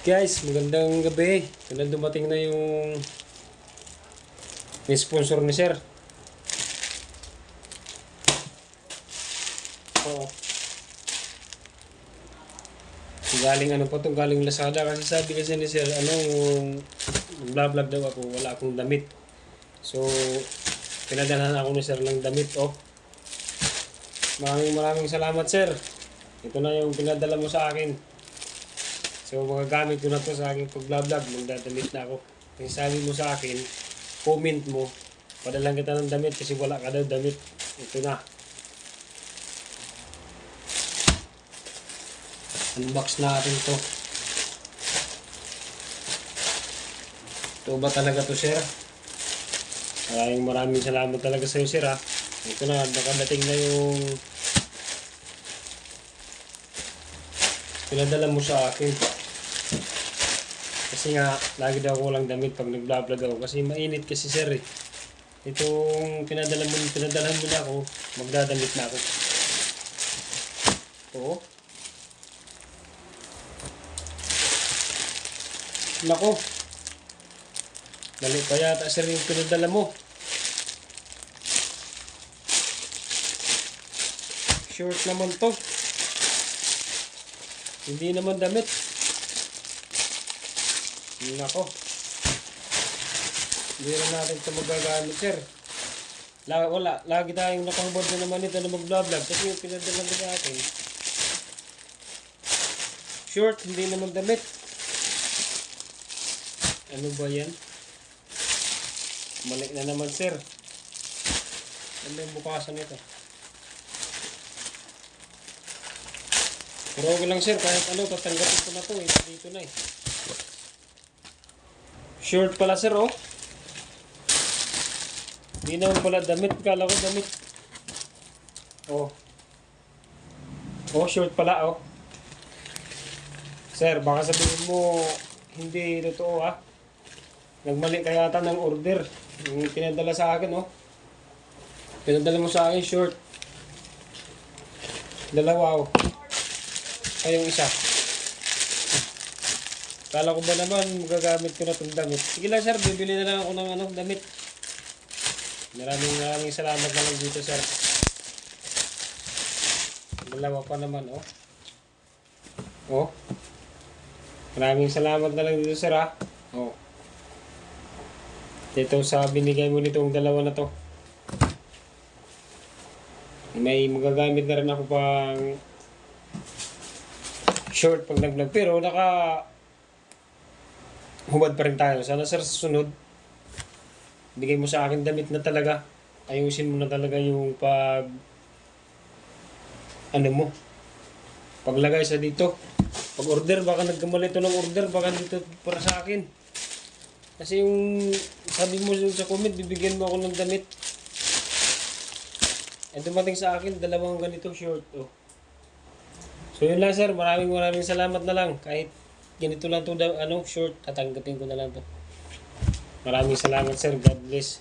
Guys, magandang gabi. Kailan dumating na yung sponsor ni Sir. Oo. Galing ano pa to, galing Lazada kasi sabi kasi ni Sir, yung vlog daw ako, wala akong damit. So, pinadalhan ako ni Sir ng damit, oh. Maraming salamat, Sir. Ito na yung pinadala mo sa akin. So, magagamit ko na to sa aking pag-vlog, magdadamit na ako. Kasi sabi mo sa akin, comment mo, padalang kita ng damit kasi wala ka daw damit. Ito na. Unbox natin to. Ito ba talaga to, Sir? Maraming salamat talaga sa iyo, Sir, ha. Ito na, nakadating na yung pinadala mo sa akin. Kasi nga, lagi daw ako walang damit pag nag-vlog ako. Kasi mainit kasi, Sir, eh. Itong pinadalhan mo na ako, magdadamit na ako. Oo. Nako. Mali pa yata, Sir, yung pinadala mo. Short naman to. Hindi naman damit. Nako. Hindi na natin ito magagamit, Sir. Wala. Lagi tayong nakahubad na naman ito na mag-vlog. Kasi yung pinadala mo sa akin. Short, hindi naman damit. Ano ba yan? Mali na naman, Sir. Ano yung bukasan nito? Pero okay lang, Sir. Kahit tatanggapin ko na to. Dito na eh. Short pala, Sir, oh. Hindi naman pala damit. Kala ko damit. Oh. Oh, short pala, oh. Sir, baka sabihin mo hindi totoo, ah. Nagmali ka yata ng order. Yung pinadala sa akin, oh. Pinadala mo sa akin, short. Dalawa, oh. Kayong isa. Kala ko ba naman magagamit ko na itong damit. Sige lang, Sir, bibili na lang ako ng damit. Maraming salamat na lang dito, Sir. Dalawa pa naman, oh. Oh. Maraming salamat na lang dito, Sir, ha. Oh. Dito sa binigay mo nitong dalawa na to. May magagamit na rin ako pang short pag nag-vlog. Pero hubad pa rin tayo. Sana, Sir, sa sunod, bigay mo sa akin damit na talaga. Ayusin mo na talaga yung paglagay sa dito. Pag order, baka nagkamali ito ng order, baka dito para sa akin. Kasi yung sabi mo sa comment, bibigyan mo ako ng damit. At dumating sa akin, dalawang ganito short, oh. So yun lang, Sir, maraming salamat na lang. Kahit ganito lang to, short, tatanggapin ko na lang to. Maraming salamat, Sir. God bless.